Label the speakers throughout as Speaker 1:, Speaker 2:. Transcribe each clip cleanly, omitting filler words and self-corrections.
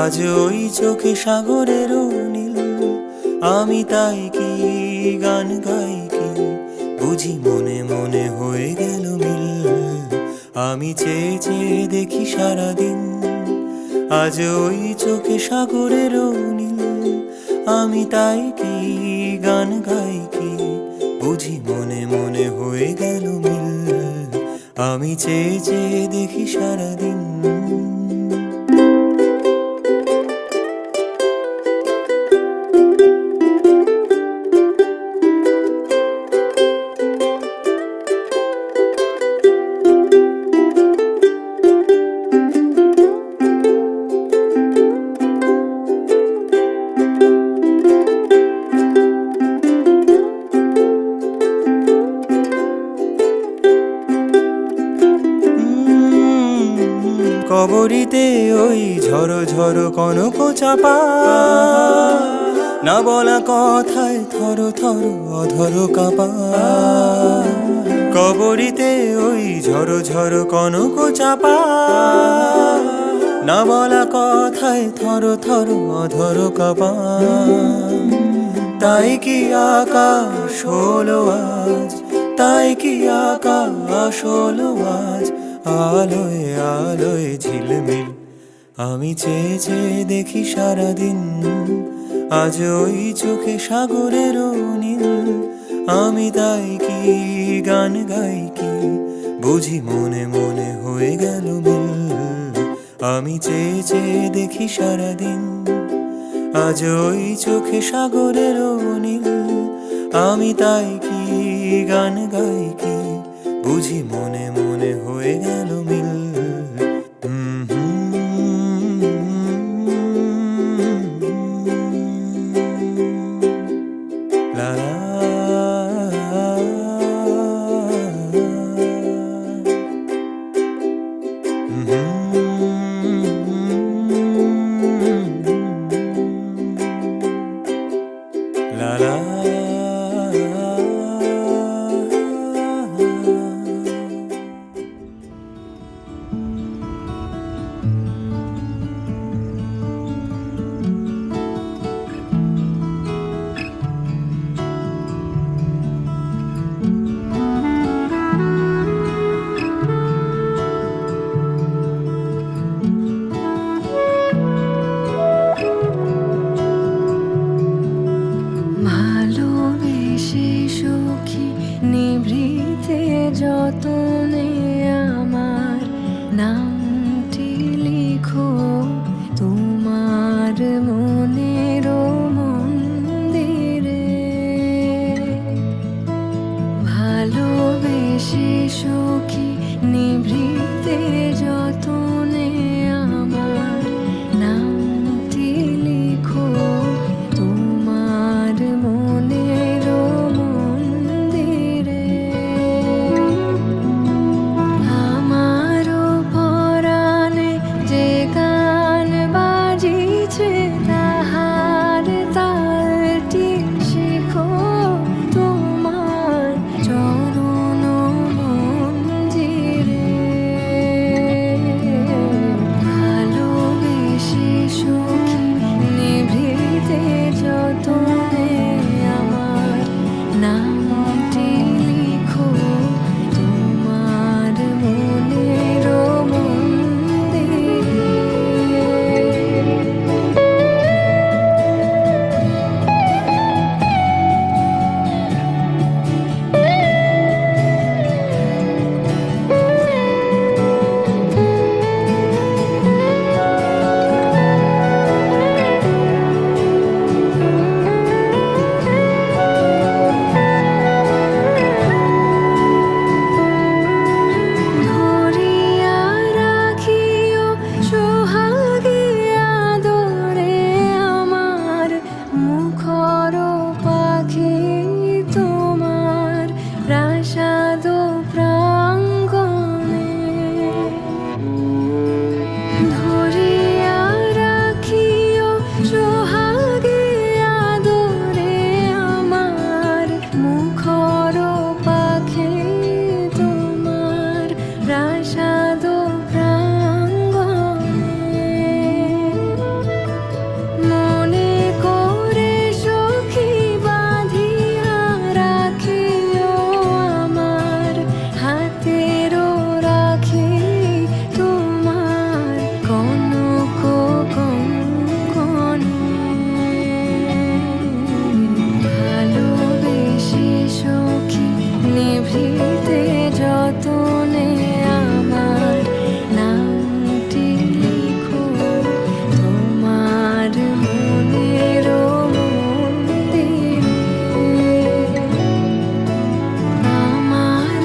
Speaker 1: আজ ওই চোখে সাগরের নীল, আমি তাই কি গান গাই কি, বুঝি মনে মনে হয়ে গেল মিল। আমি চেয়ে চেয়ে দেখি সারাদিন, আজ ওই চোখে সাগরের নীল, আমি তাই কি গান গাই কি, বুঝি মনে মনে হয়ে গেল মিল। আমি চেয়ে চেয়ে দেখি সারাদিন। কবরীতে ওই ঝড়ো ঝড়ো কনক চাপা, না বলা কথায় থর থর অধর কাপা। কবরীতে ওই ঝড়ো ঝড়ো কনক চাপা, না বলা কথায় থর থর অধর কাপা। তাই কি আকাশ হলো আজ, তাই কি আকাশ হলো আজ, আলোয় আলোয় ঝিলমিল। আমি চেয়ে চেয়ে দেখি সারাদিন, আজ ওই চোখে সাগরের নীল, আমি তাই কি গান গাই কি, বুঝি মনে মনে হয়ে গেল মিল। আমি চেয়ে চেয়ে দেখি সারাদিন, আজ ওই চোখে সাগরের নীল, আমি তাই কি গান গাই কি, বুঝি মনে মনে হয়ে গেল মিল। লা লা লা লা।
Speaker 2: যতনে আমার নামটি লিখো তোমার মনের মন্দিরে। ভালোবেসে সখী নিভৃতে যতনে আমার নামটি লিখো তোমার মনের মন্দিরে। নিভৃতে যতনে আমার নামটি লিখো তোমার মনের মন্দিরে। আমার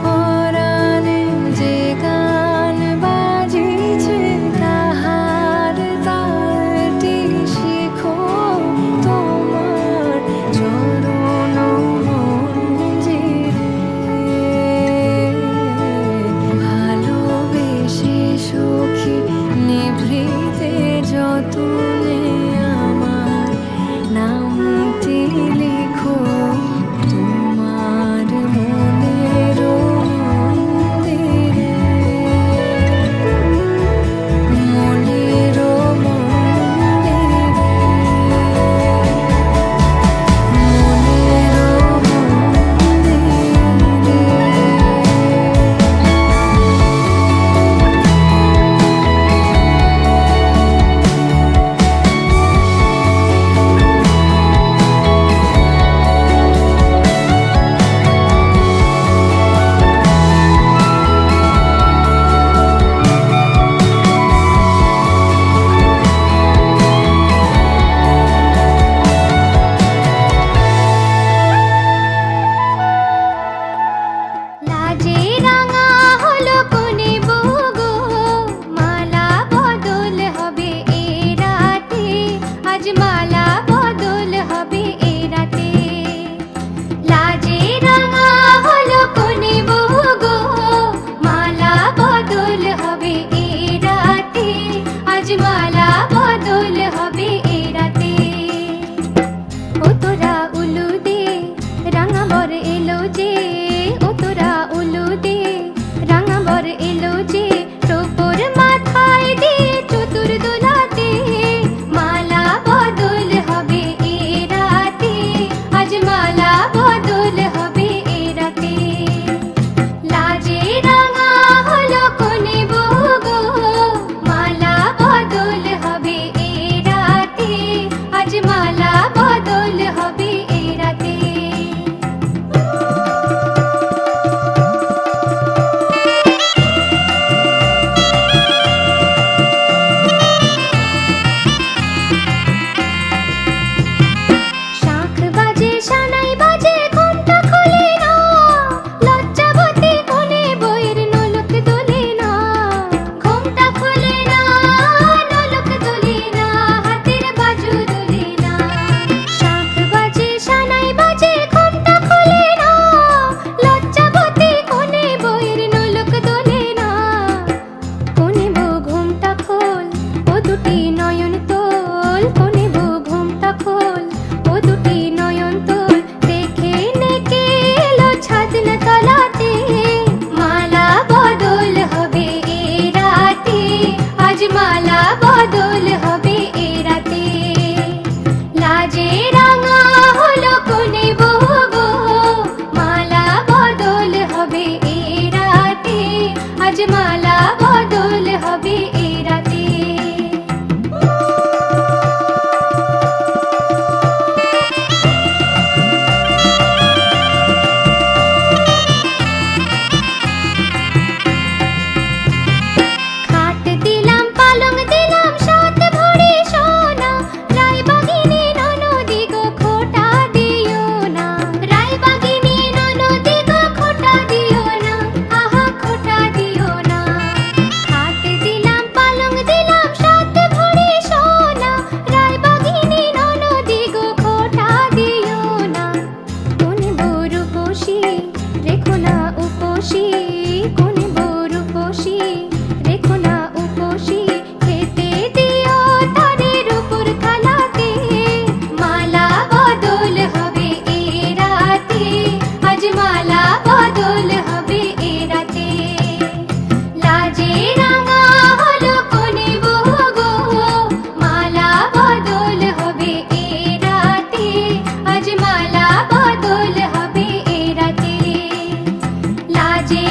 Speaker 2: পরাণে যে গান বাজিছে তাহার তালটি শিখো তোমার চরণ মঞ্জিরে। ভালোবেসে সখী নিভৃতে যতনে আমার নামটি লিখো তোমার মনের মন্দিরে। মনের মন্দিরে, লাজে রাঙা হলো কোনে বগো মালা বদল হবে এ রাতে। আজ মালা বদল হবে এ রাতে। লাজে রাঙা হলো কোনে বগো মালা বদল হবে এ রাতে। আজ মালা বদল হবে এ রাতে। ও তোরা উলু দে রাঙা বর এলো যে। ও তোরা উলু দে রাঙা বর এলো যে। টোপর মাথায় দিয়ে চতুর দোলাতে মালা বদল হবে এ রাতে। আজ মালা বদল হবে এ রাতে। লাজে রাঙা হলো কোনে বগো মালা বদল হবে এ রাতে। আজ মালা বদল হবে এ রাতে। শাঁখ বাজে সানাই বাজে ঘুমটা খোলে না। লজ্জাবতী কোনে বইয়ের নলক দোলে না। ঘুমটা খোলে না, নলক দোলে না, হাতের বাজু দোলে না। শাঁখ বাজে সানাই বাজে ঘুমটা খোলে না। লজ্জাবতী কোনে বইয়ের নলক দোলে না। কোনে বউ ঘুমটা খোল ও দুটি নয়ন তোল। কোনে বউ ঘুমটা খোল ও দুটি নয়ন তোল। দেখে নেকে এলো ছাদনা তলাতে মালা বদল হবে এ রাতে। আজ মালা বদল হবে এ রাতে। লাজে রাঙা হলো কোনে বগো মালা বদল হবে এ রাতে। আজ মালা বদল হবে এ রাতে। খাট দিলাম পালং দিলাম সাত ভরি সোনা। রায়বাগিনী ননদি গো খোটা দিও না। রায়বাগিনী ননদি গো খোটা দিও না। আহা খোটা দিও না। খাট দিলাম পালং দিলাম সাত ভরি সোনা। রায়বাগিনী ননদি গো খোটা দিও না। কোনে বউ রূপসী রেখো না উপসী। কোনে বউ রূপসী রেখো না উপসী। খেতে দিও তারের উপর থালাতে মালা বদল হবে এ রাতে। আজ মালা বদল হবে এ রাতে। লাজে রাঙা হলো কোনে বগো মালা বদল হবে এ রাতে। আজ মালা বদল হবে এ রাতে। লাজে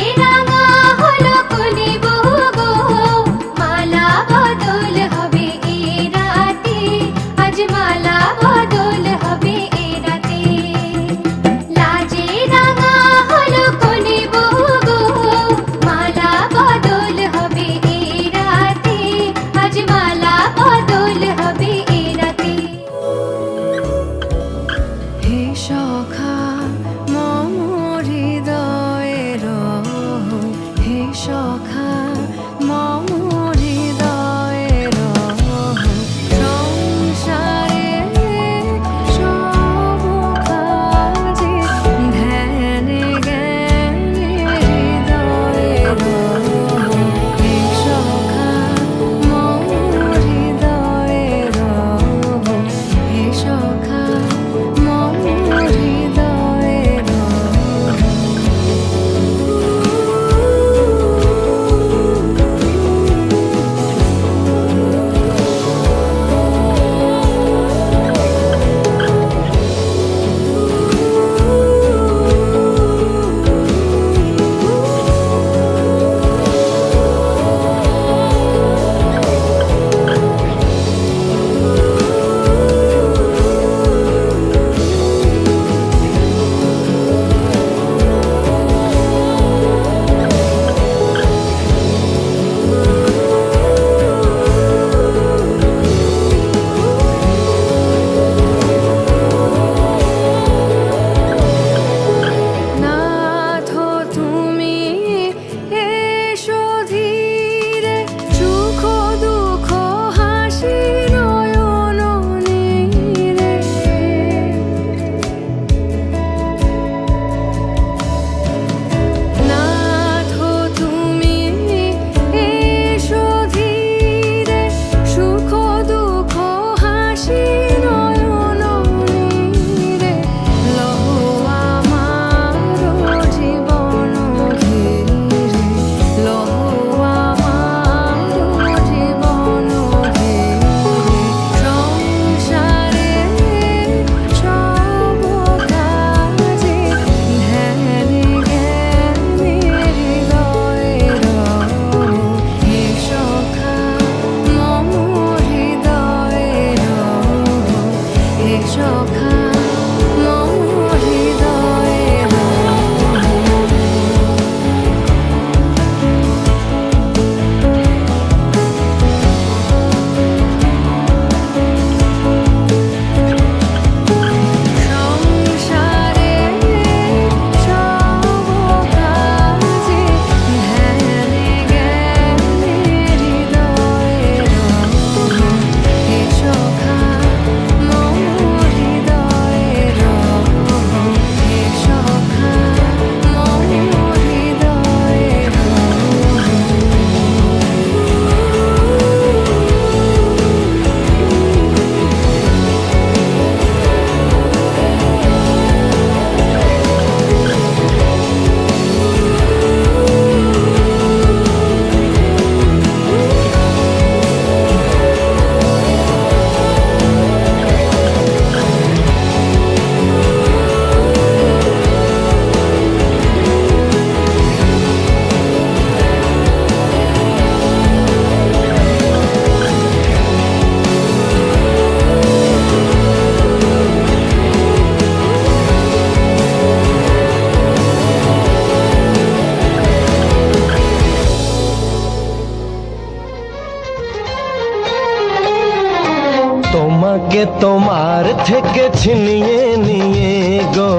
Speaker 3: তোমাকে তোমার থেকে ছিনিয়ে নিয়ে গো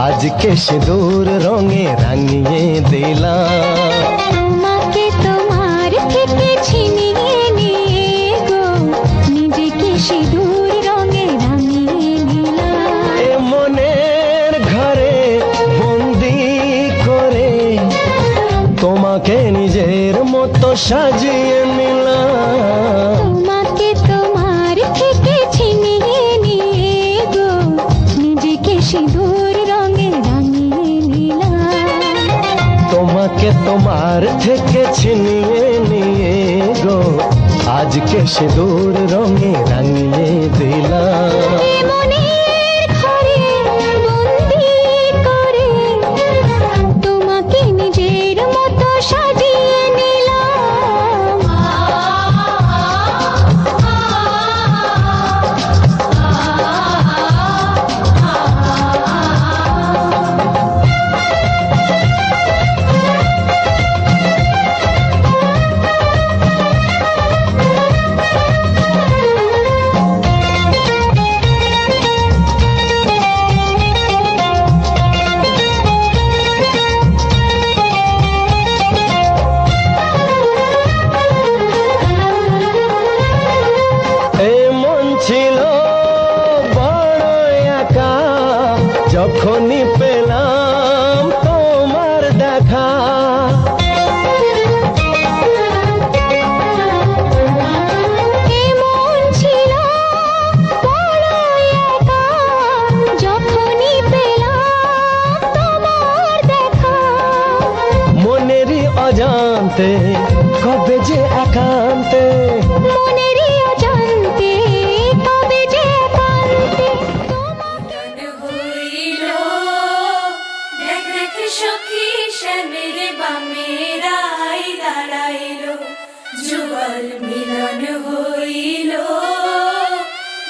Speaker 3: আজকে সিঁদুর রঙে রাঙিয়ে দিলাম।
Speaker 2: তোমাকে তোমার থেকে ছিনিয়ে নিয়ে গো নিজেকে সিঁদুর রঙে রাঙিয়ে নিলাম।
Speaker 3: এ মনের ঘরে বন্দি করে তোমাকে নিজের মতো সাজিয়ে নিলাম।
Speaker 2: তোমাকে তোমার থেকে ছিনিয়ে নিয়ে গো নিজেকে সিঁদুর রঙে রাঙিয়ে নিলাম।
Speaker 3: তোমাকে তোমার থেকে ছিনিয়ে নিয়ে গো আজকে সিঁদুর রঙে রাঙিয়ে দিলাম।
Speaker 2: এ মনের ঘরে বন্দি করে তোমাকে নিজের মতো সাজিয়ে নিলাম।
Speaker 3: যখনই পেলাম তোমার দেখা
Speaker 2: এমন ছিল বড় একা যখনই পেলাম তোমার দেখা।
Speaker 3: মনেরই অজান্তে কবে যে একান্তে
Speaker 2: মনেরই অজান্তে কবে যে একান্তে
Speaker 4: সখী শ্যামের বামেরাই দাঁড়াইলো যুগল মিলন হইল।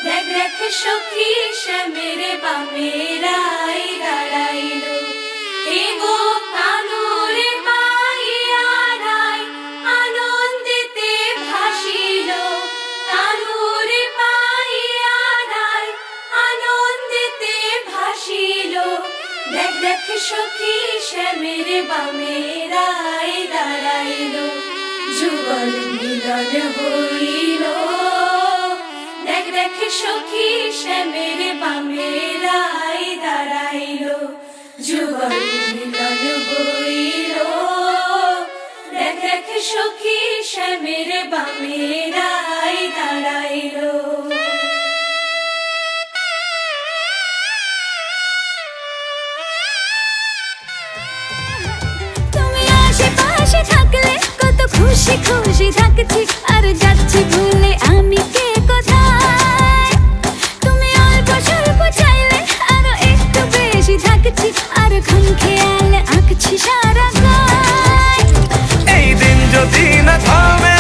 Speaker 4: দেখ দেখ সখী শ্যামের বামেরাই দাঁড়াইলো এগো কানুরে পাইয়ারাই আনন্দেতে ভাসিল। কানুরে পাইয়ারাই আনন্দেতে ভাসিল। দেখ দেখ সখী শ্যামের বামেরাই দাঁড়াইলো যুগল মিলন হইল। দেখ দেখ সখী শ্যামের বামেরাই দাঁড়াইলো যুগল মিলন হইল। দেখ দেখ সখী শ্যামের বামেরাই দাঁড়াইলো।
Speaker 2: থাকলে কত খুশি খুশি থাকছি আর যাচ্ছি ভুলে আমি কে কোথায়। তুমি অল্প স্বল্প চাইলে আরো একটু বেশি থাকছি আর খাম খেয়ালে আঁকছি সারা গায়।
Speaker 1: এই দিন যদি না থামে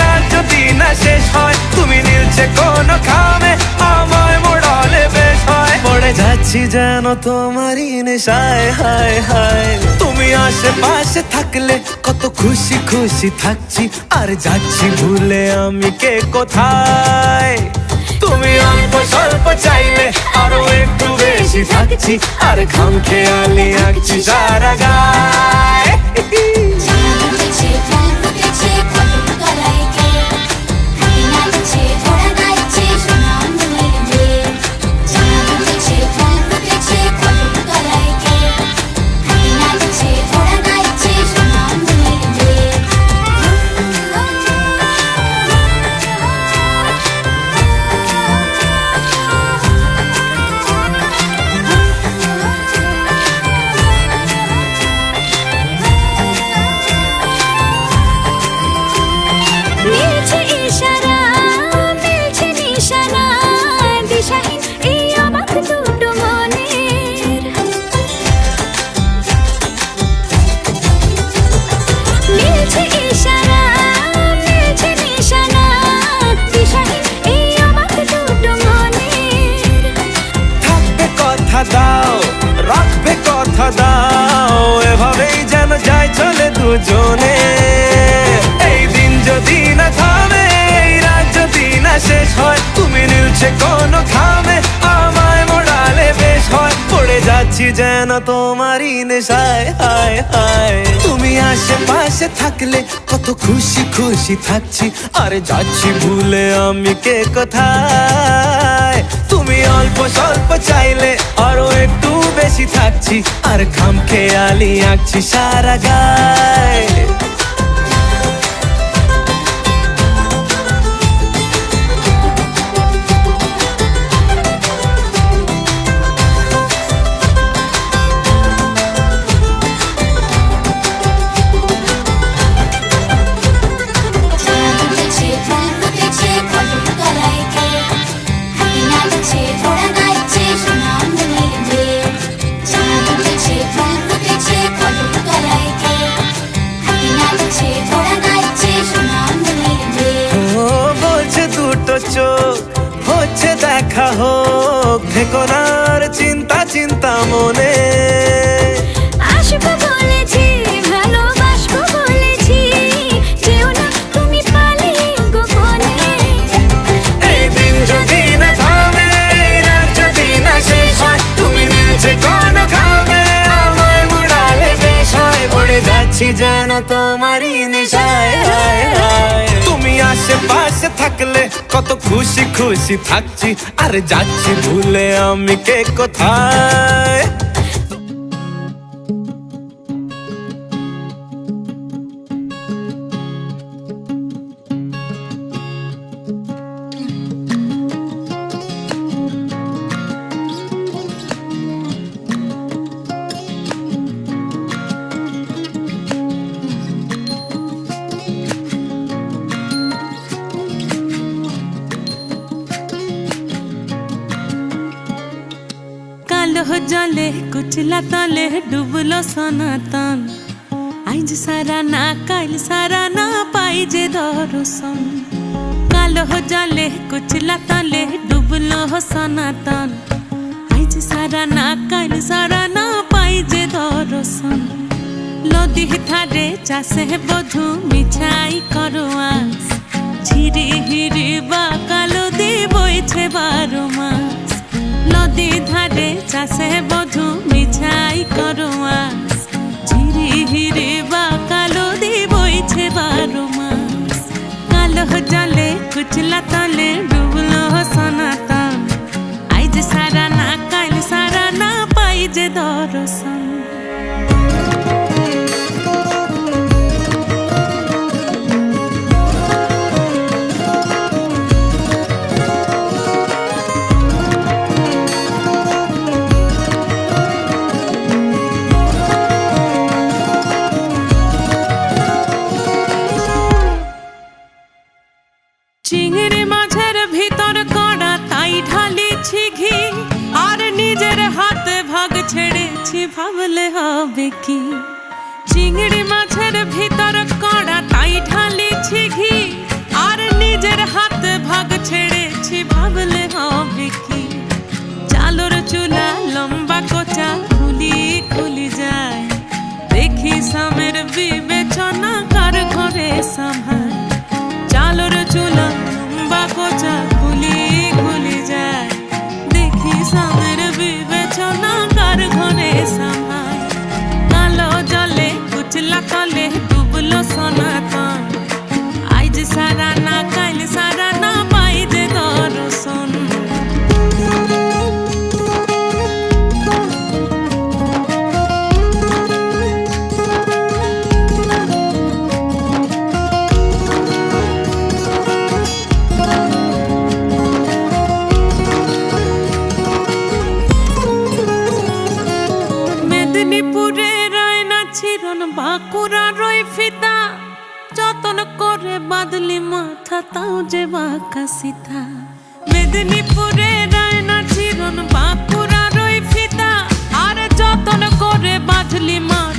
Speaker 1: রাত যদি না শেষ হয় তুমি নীলছে কোন খামে আমায় মোড়ালে বেশ হয়। পড়ে যাচ্ছি যেন তোমারই নেশায় হায় হায়। তুমি আশেপাশে থাকলে কত খুশি খুশি থাকছি আর যাচ্ছি ভুলে আমি কে কোথায়। তুমি অল্প স্বল্প চাইলে আরো একটু বেশি থাকছি আর খাম খেয়ালি আঁকছি সারা গায়। দুজনে এই দিন যদি না থামে এই রাত যদি না শেষ হয় তুমি নিলছে কোন তোমারই নেশায় হায় হায়। তুমি আশেপাশে থাকলে কত খুশি খুশি থাকছি, আরে যাচ্ছি ভুলে আমি কে কোথায়। তুমি অল্প স্বল্প চাইলে আরো একটু বেশি থাকছি, আর খাম খেয়ালি আঁকছি সারা গায়। হচ্ছে দেখা হোক, থেকো না আর চিন্তা চিন্তা মনে।
Speaker 2: আসবো বলেছি, ভালোবাসবো বলেছি, যেও না তুমি পালিয়ে গোপনে।
Speaker 1: এই দিন যদি না থামে, রাত যদি না শেষ হয়, তুমি নিচে কোনো খাবে আমায় মুড়ালে বেশ হয়। পড়ে যাচ্ছি যেন তোমারই নেশায় হায় হায়। তুমি আশেপাশে থাকলে কত খুশি খুশি থাকছি, আর যাচ্ছি ভুলে আমি কে কোথায়।
Speaker 5: जले कुचला तले डुबलो सनातन, आज सारा ना काल सारा ना पाइजे दर्शन। कालो जले कुचला तले डुबलो सनातन, आज सारा ना काल सारा ना पाइजे दर्शन। नदी थारे चासे बधु मिछाई करो आस, झिरी हिरी बा कालो दी बइछे 12 मास। नदी धारे चासे बधु मिछाई करो आस, झिरी हिरी बा कालो दी बइछे 12 मास। कालो जले कुचला तले डुबलो सनातन, आज सारा ना काल सारा ना पाइजे दर्शन। चिंगड़ी माझेर भीतर कड़ा ताई ढालिछि घी, और निजेर हाथे भाग छेड़ेछि भाबले हबे कि। चिंगड़ी माझेर भीतर कड़ा ताई ढालिछि घी, और निजेर हाथे भाग छेड़ेछि भाबले हबे कि। चालोर चूला लम्बा कोचा खुली खुली जाए, देखी सामेर विवेचना कार घरे संभाल। चालोर चूला लम्बा कोचा खुली खुली जाए, देखी सामेर विवेचना कार घरे संभाल। कालो जले कुचला तले डुबलो सनातन, आज सारा ना काल सारा ना पाइजे दर्शन। মেদিনীপুরে রয় না ছিরন বাঁকুড়া রয় ফিতা, যতন করে বাদলি মাথা তাও যে বাঁকা সিথা। মেদিনীপুরে রয় না ছিরন বাঁকুড়া রয় ফিতা, আর যতন করে বাঁধলি মাথা